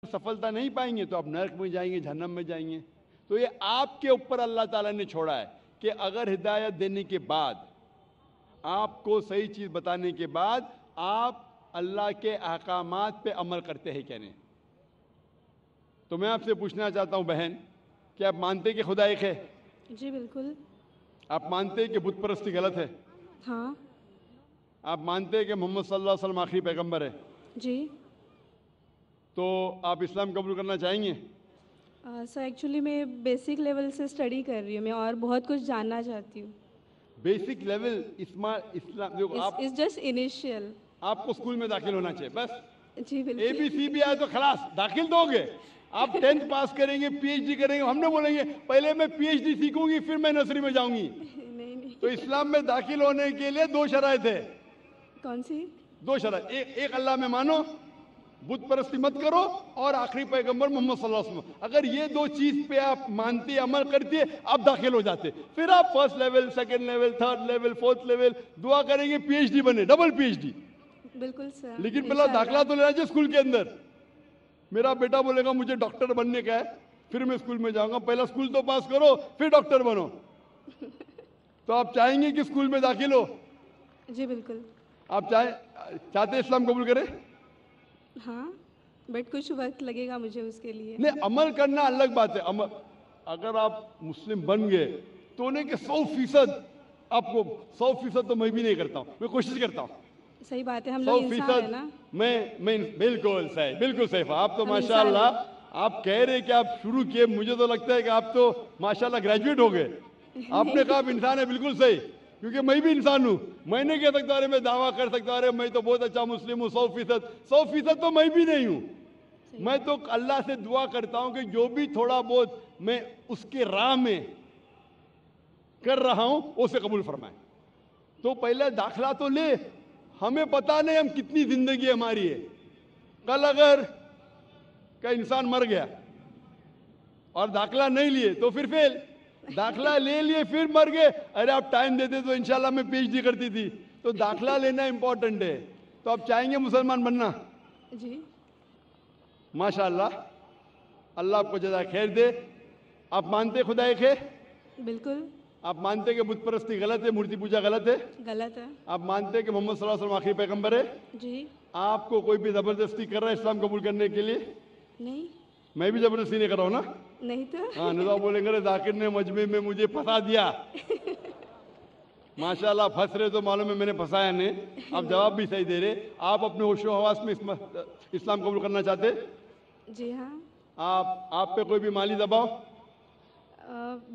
सफलता नहीं पाएंगे तो आप नरक में जाएंगे, जहन्नम में जाएंगे। तो ये आपके ऊपर अल्लाह ताला ने छोड़ा है कि अगर हिदायत देने के बाद, आपको सही चीज़ बताने के बाद आप अल्लाह के अहकामात पे अमल करते हैं क्या नहीं। तो मैं आपसे पूछना चाहता हूँ बहन, क्या आप मानते हैं कि खुदा एक है? जी बिल्कुल। आप मानते हैं कि बुत परस्ती गलत है? हाँ। आप मानते हैं कि मोहम्मद सल्लल्लाहु अलैहि वसल्लम आखिरी पैगंबर है? जी। तो आप इस्लाम कबूल करना चाहेंगे? सर एक्चुअली मैं बेसिक लेवल से स्टडी कर रही हूँ, मैं और बहुत कुछ जानना चाहती हूँ। बेसिक लेवल इस्लाम जो आप इट्स जस्ट इनिशियल। आपको स्कूल में दाखिल होना चाहिए बस। जी बिल्कुल। ABC भी आए तो खलास दाखिल दोगे। आप 10th पास करेंगे, PhD करेंगे, हमने बोलेंगे पहले मैं PhD सीखूंगी फिर मैं नर्सरी में जाऊंगी। नहीं नहीं। तो इस्लाम में दाखिल होने के लिए 2 शराइत है। कौन सी? 2 शराइत, एक अल्लाह में मानो, बुत परस्ती मत करो, और आखिरी पैगंबर मोहम्मद सल्लल्लाहु अलैहि वसल्लम। अगर ये 2 चीज पे आप मानते, अमल करते, आप दाखिल हो जाते। फिर आप first level, second level, third level, fourth level दुआ करेंगे PhD बने, डबल PhD। बिल्कुल सर। लेकिन पहला दाखिला तो लेना चाहिए स्कूल के अंदर। मेरा बेटा बोलेगा मुझे डॉक्टर बनने का है, फिर मैं स्कूल में जाऊंगा। पहला स्कूल तो पास करो फिर डॉक्टर बनो। तो आप चाहेंगे कि स्कूल में दाखिल हो? जी बिल्कुल। आप चाहते इस्लाम कबूल करें? हाँ, बट कुछ वक्त लगेगा मुझे उसके लिए। नहीं, अमल करना अलग बात है। अमल अगर आप मुस्लिम बन गए तो नहीं कि 100% आपको 100% तो मैं भी नहीं करता हूँ, मैं कोशिश करता हूँ। सही बात है, हम लोग इंसान है ना। मैं बिल्कुल सही, बिल्कुल सही। आप तो हम माशाल्लाह, आप कह रहे कि आप शुरू किए, मुझे तो लगता है कि आप तो माशाल्लाह ग्रेजुएट हो गए। आपने कहा आप इंसान है, बिल्कुल सही, क्योंकि मैं भी इंसान हूँ। मैं नहीं कह सकता अरे मैं दावा कर सकता अरे मैं तो बहुत अच्छा मुस्लिम हूँ 100% तो मैं भी नहीं हूँ। मैं तो अल्लाह से दुआ करता हूँ कि जो भी थोड़ा बहुत मैं उसके राह में कर रहा हूँ उसे कबूल फरमाए। तो पहले दाखला तो ले, हमें पता नहीं हम कितनी जिंदगी हमारी है। कल अगर का इंसान मर गया और दाखला नहीं लिए तो फिर फेल, दाखला ले लिए फिर मर गए, अरे आप टाइम देते तो इंशाल्लाह मैं PhD करती थी। तो दाखला लेना इंपॉर्टेंट है। तो आप चाहेंगे मुसलमान बनना? जी माशाल्लाह, अल्लाह आपको जज़ा खैर दे। आप मानते खुदा एक है? बिल्कुल। आप मानते कि बुत परस्ती गलत है, मूर्ति पूजा गलत है? गलत है। आप मानते कि मोहम्मद सल्लल्लाहु अलैहि वसल्लम आखिरी पैगंबर है? जी। आपको कोई भी जबरदस्ती कर रहा है इस्लाम कबूल करने के लिए? नहीं। मैं भी जबरदस्ती नहीं कर रहा हूँ ना? नहीं तो। हाँ, निज़ाम बोलेंगे रे जाकिर ने मजमे में मुझे फंसा दिया। माशाल्लाह, फंस रहे तो मालूम है मैंने फंसाया नहीं। आप जवाब भी सही दे रहे। आप अपने होशो हवास में इस्लाम कबूल करना चाहते? जी हाँ। आप पे कोई भी माली दबाव?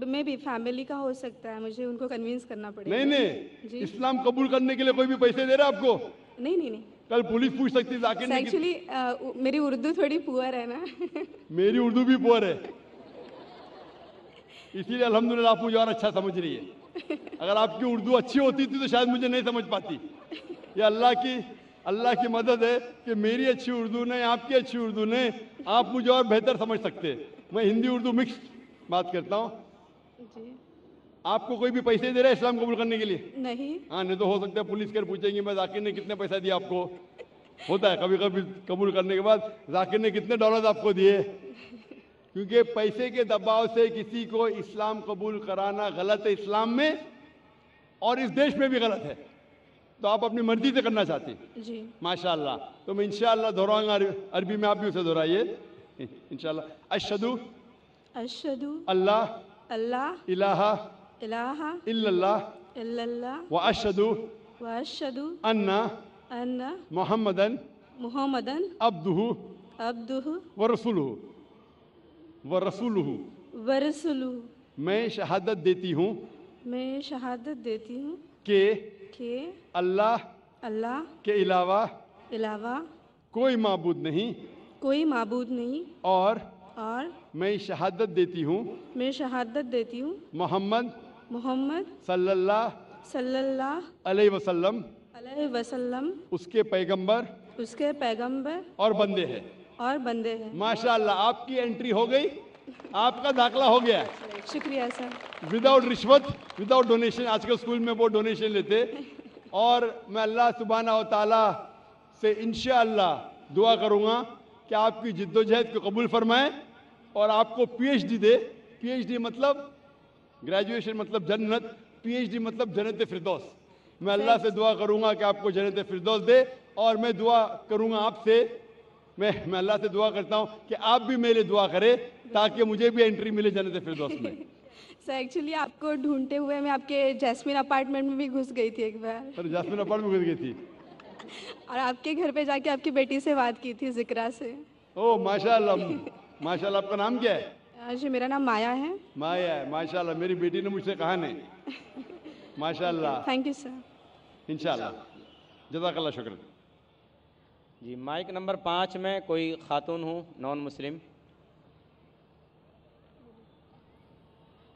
मैं भी फैमिली का हो सकता है, मुझे उनको कन्विंस करना पड़ेगा। नहीं, जी। इस्लाम कबूल करने के लिए कोई भी पैसे दे रहा है आपको? नहीं नहीं नहीं। कल पुलिस पूछ सकती है जाकिर ने एक्चुअली मेरी उर्दू थोड़ी पुअर है ना। मेरी उर्दू भी पुअर है, इसीलिए अल्हम्दुलिल्लाह आप मुझे और अच्छा समझ रही है। अगर आपकी उर्दू अच्छी होती थी तो शायद मुझे नहीं समझ पाती। ये अल्लाह की मदद है कि मेरी अच्छी उर्दू नहीं, आपकी अच्छी उर्दू नहीं, आप मुझे और बेहतर समझ सकते। मैं हिंदी उर्दू मिक्स बात करता हूँ। जी। आपको कोई भी पैसे दे रहा है इस्लाम कबूल करने के लिए? नहीं। हाँ, नहीं तो हो सकता है पुलिस कर पूछेंगे मैं जाकिर ने कितने पैसा दिया आपको। होता है कभी कभी कबूल करने के बाद, जाकिर ने कितने डॉलर आपको दिए। क्योंकि पैसे के दबाव से किसी को इस्लाम कबूल कराना गलत है इस्लाम में, और इस देश में भी गलत है। तो आप अपनी मर्जी से करना चाहते हैं। जी। माशाल्लाह। तो मैं इंशाअल्लाह दोहराऊंगा, अरबी में आप भी उसे दोहराइए इंशाअल्लाह। अशहदु अशहदु अल्लाह अल्लाह इलाहा इलाहा इल्लल्लाह इल्लल्लाह व अशहदु व अशहदु अन्ना अन्ना मुहम्मदन मुहम्मदन अब्दुहु अब्दुहु व रसूलुहु व रसूलुहु। मैं शहादत देती हूँ मैं शहादत देती हूँ कि कि अल्लाह अल्लाह के अलावा अलावा कोई माबूद नहीं, कोई माबूद नहीं, और और मैं शहादत देती हूँ मैं शहादत देती हूँ मोहम्मद मोहम्मद सल्लल्लाहु अलैहि वसल्लम अलैहि वसल्लम उसके पैगंबर उसके पैगंबर और बंदे हैं। हैं। माशाअल्लाह, आपकी एंट्री हो गई, आपका दाखला हो गया। शुक्रिया सर। विदाउट रिश्वत, विदाउट डोनेशन। आजकल स्कूल में वो डोनेशन लेते। और मैं अल्लाह सुब्हाना व तआला से इंशाअल्लाह दुआ करूँगा کہ آپ کی جدوجہد کو قبول فرمائیں اور آپ کو پی ایچ ڈی دے. پی ایچ ڈی مطلب گریجویشن مطلب جنت, پی ایچ ڈی مطلب جنت فردوس. میں اللہ سے دعا کروں گا کہ آپ کو جنت فردوس دے, اور میں دعا کروں گا آپ سے, میں اللہ سے دعا کرتا ہوں کہ آپ بھی میرے لیے دعا کرے تاکہ مجھے بھی انٹری ملے جنت فردوس میں. سر ایکچولی آپ کو ڈھونڈتے ہوئے میں آپ کے جیسمین اپارٹمنٹ میں بھی گھس گئی تھی ایک بار. سر جاسمین اپارٹمنٹ میں گھس گئی تھی, اور آپ کے گھر پہ جا کے آپ کی بیٹی سے بات کی تھی, ذکرا سے. او ماشاء اللہ, ماشاء اللہ. آپ کا نام کیا ہے؟ جی میرا نام مایا ہے. مایا ہے, ماشاء اللہ. میری بیٹی نے مجھ سے کہا نہیں. ماشاء اللہ. Thank you sir. انشاءاللہ. جزاک اللہ, شکر. جی مائک نمبر 5 میں کوئی خاتون ہوں نان مسلم.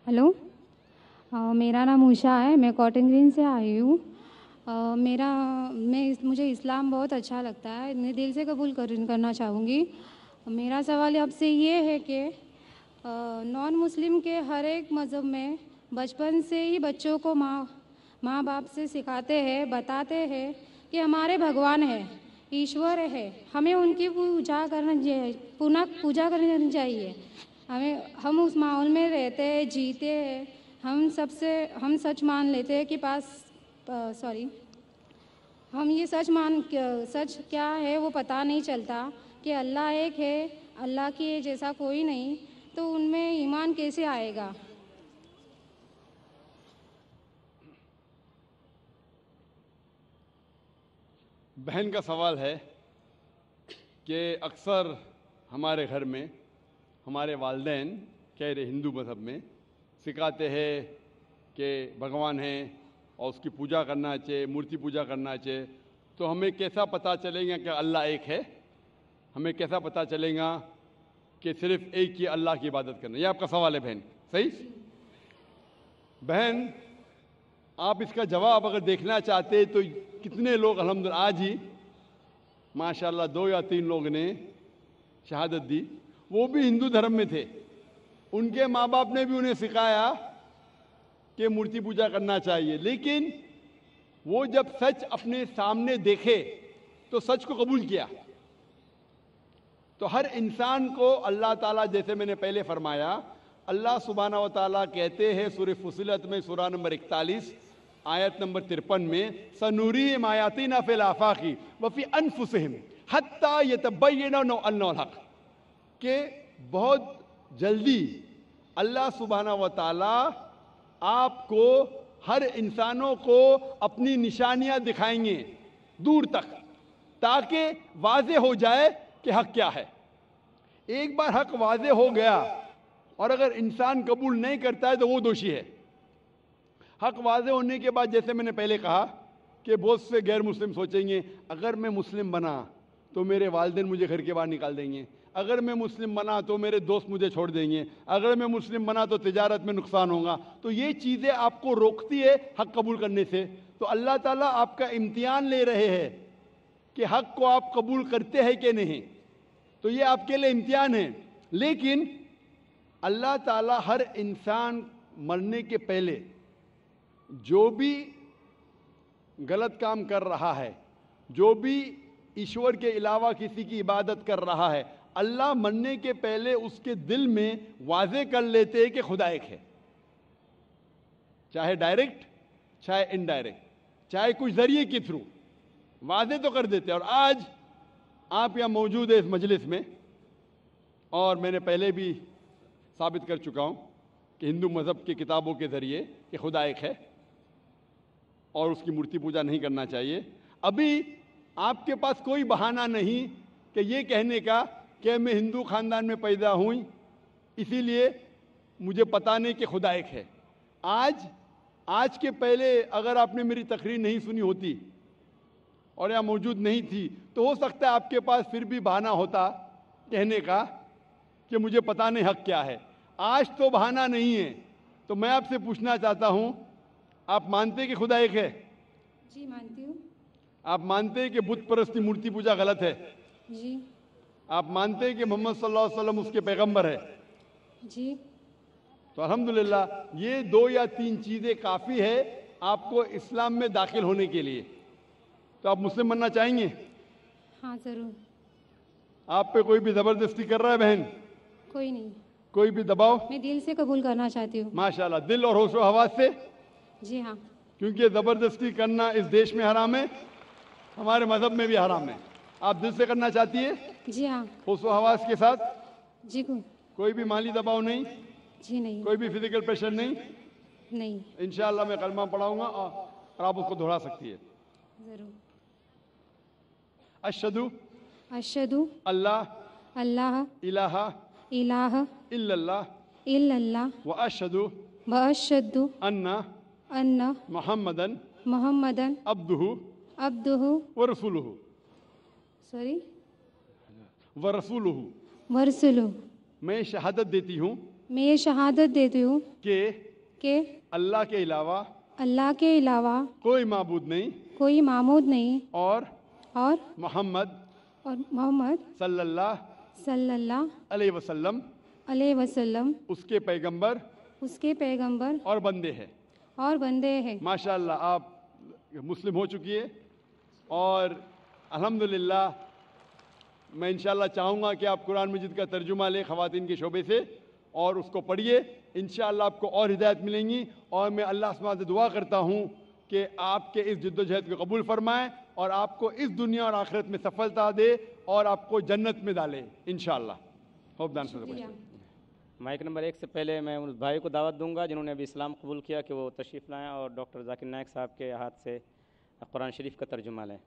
ہلو, میرا نام اوشا ہے, میں کاٹن گرین سے آئی ہوں. مجھے اسلام بہت اچھا لگتا ہے, میں دل سے قبول کرنا چاہوں گی. میرا سوال آپ سے یہ ہے کہ نان مسلم کے ہر ایک مذہب میں بچپن سے ہی بچوں کو ماں باپ سے سکھاتے ہیں, بتاتے ہیں کہ ہمارے بھگوان ہے, ایشور ہے, ہمیں ان کی پوجا کرنی چاہیے. ہم اس ماحول میں رہتے ہیں, جیتے ہیں. ہم سچ مان لیتے ہیں کہ ہم یہ سچ کیا ہے وہ پتہ نہیں چلتا کہ اللہ ایک ہے, اللہ کے جیسا کوئی نہیں, تو ان میں ایمان کیسے آئے گا؟ بہن کا سوال ہے کہ اکثر ہمارے گھر میں ہمارے والدین کہہ رہے ہندو مذہب میں سکھاتے ہیں کہ بھگوان ہیں اور اس کی پوجا کرنا چاہیے, مورتی پوجا کرنا چاہیے. تو ہمیں کیسا پتہ چلے گا کہ اللہ ایک ہے؟ ہمیں کیسا پتہ چلے گا کہ صرف ایک ہی اللہ کی عبادت کرنا؟ یہ آپ کا سوال ہے بہن, صحیح؟ بہن, آپ اس کا جواب اگر دیکھنا چاہتے تو کتنے لوگ الحمدللہ آج ہی ماشاءاللہ 2 یا 3 لوگ نے شہادت دی, وہ بھی ہندو دھرم میں تھے. ان کے ماں باپ نے بھی انہیں سکھایا کہ مورتی پوجا کرنا چاہیے, لیکن وہ جب سچ اپنے سامنے دیکھے تو سچ کو قبول کیا. تو ہر انسان کو اللہ تعالیٰ, جیسے میں نے پہلے فرمایا, اللہ سبحانہ و تعالیٰ کہتے ہیں سورہ فصلت میں سورہ نمبر 41 آیت نمبر 53 میں, سنوریم آیاتنا فی الآفاق وفی انفسہم حتی یتبین انہ الحق, کہ بہت جلدی اللہ سبحانہ و تعالیٰ آپ کو, ہر انسانوں کو اپنی نشانیاں دکھائیں گے دور تک, تاکہ واضح ہو جائے کہ حق کیا ہے. ایک بار حق واضح ہو گیا اور اگر انسان قبول نہیں کرتا ہے تو وہ دوشی ہے. حق واضح ہونے کے بعد, جیسے میں نے پہلے کہا کہ بہت سے غیر مسلم سوچیں گے اگر میں مسلم بنا تو میرے والدین مجھے گھر کے باہر نکال دیں گے, اگر میں مسلم بنا تو میرے دوست مجھے چھوڑ دیں گے, اگر میں مسلم بنا تو تجارت میں نقصان ہوگا. تو یہ چیزیں آپ کو روکتی ہے حق قبول کرنے سے. تو اللہ تعالیٰ آپ کا امتحان لے رہے ہیں کہ حق کو آپ قبول کرتے ہیں کہ نہیں. تو یہ آپ کے لیے امتحان ہے. لیکن اللہ تعالیٰ ہر انسان مرنے کے پہلے جو بھی غلط کام کر رہا ہے, جو بھی ایشور کے علاوہ کسی کی عبادت کر رہا ہے, اللہ مرنے کے پہلے اس کے دل میں واضح کر لیتے ہیں کہ خدا ایک ہے, چاہے ڈائریکٹ چاہے انڈائریکٹ, چاہے کچھ ذریعے کے تھرو واضح تو کر دیتے ہیں. اور آج آپ یہاں موجود ہیں اس مجلس میں, اور میں نے پہلے بھی ثابت کر چکا ہوں کہ ہندو مذہب کی کتابوں کے ذریعے کہ خدا ایک ہے اور اس کی مورتی پوجا نہیں کرنا چاہیے. ابھی آپ کے پاس کوئی بہانہ نہیں کہ یہ کہنے کا کہ میں ہندو خاندان میں پیدا ہوں اسی لیے مجھے پتہ نہیں کہ خدا ایک ہے. آج کے پہلے اگر آپ نے میری تقریر نہیں سنی ہوتی اور یہاں موجود نہیں تھی تو ہو سکتا ہے آپ کے پاس پھر بھی بہانہ ہوتا کہنے کا کہ مجھے پتہ نہیں حق کیا ہے. آج تو بہانہ نہیں ہے. تو میں آپ سے پوچھنا چاہتا ہوں, آپ مانتے ہیں کہ خدا ایک ہے؟ جی مانتی ہوں. آپ مانتے ہیں کہ بت پرستی مورتی پوجا غلط ہے؟ جی. آپ مانتے ہیں کہ محمد صلی اللہ علیہ وسلم اس کے پیغمبر ہے؟ جی. تو الحمدللہ یہ 2 یا 3 چیزیں کافی ہے آپ کو اسلام میں داخل ہونے کے لیے. تو آپ مسلم بننا چاہیں گے؟ ہاں ضرور. आप पे कोई भी ज़बरदस्ती कर रहा है बहन? कोई नहीं, कोई भी दबाव? मैं दिल से कबूल करना चाहती हूँ। माशाल्लाह, दिल और होशो हवास से, जी हाँ। क्योंकि ज़बरदस्ती करना इस देश में हराम है, हमारे मज़हब में भी हराम है। आप दिल से करना चाहती है, जी हाँ। होशो हवास के साथ, जी कोई भी माली दबाव नहीं, जी नहीं, कोई भी फिजिकल प्रेशर नहीं। नहीं, इंशाअल्लाह मैं कलमा पढ़ाऊंगा और आप उसको दोहरा सकती है। ज़रूर। अशहदु अशहदु अल्लाह अल्लाह इलाहा इलाहा इल्लल्लाह इल्लल्लाह व अशहदु व अशहदु अन्ना अन्ना मुहम्मदन मुहम्मदन अब्दुहु अब्दुहु व रसूलुहु सॉरी व रसूलुहु। व रसूलुहु। मैं शहादत देती हूँ मैं ये शहादत देती हूँ कि अल्लाह के अलावा अल्लाह के अलावा कोई माबूद नहीं कोई मामूद नहीं और और मोहम्मद सल्लल्लाहु अलैहि वसल्लम अलैहि वसल्लम उसके पैगंबर उसके पैगंबर और बंदे हैं। हैं। माशाअल्लाह, आप मुस्लिम हो चुकी है और अल्हम्दुलिल्लाह मैं इंशाअल्लाह चाहूँगा कि आप कुरान मजीद का तर्जुमा लें ख़वातीन के शोबे से और उसको पढ़िए। इंशाअल्लाह आपको और हिदायत मिलेंगी और मैं अल्लाह सुब्हानहू से दुआ करता हूँ कि आपके इस जद्दोजहद को कबूल फरमाए और आपको इस दुनिया और आखिरत में सफलता दे और आपको जन्नत में डाले इंशाअल्लाह। होप दान से माइक नंबर 1 से पहले मैं उस भाई को दावत दूंगा जिन्होंने अभी इस्लाम कबूल किया कि वो तशरीफ़ लाएँ और डॉक्टर जाकिर नायक साहब के हाथ से कुरान शरीफ का तर्जुमा लें।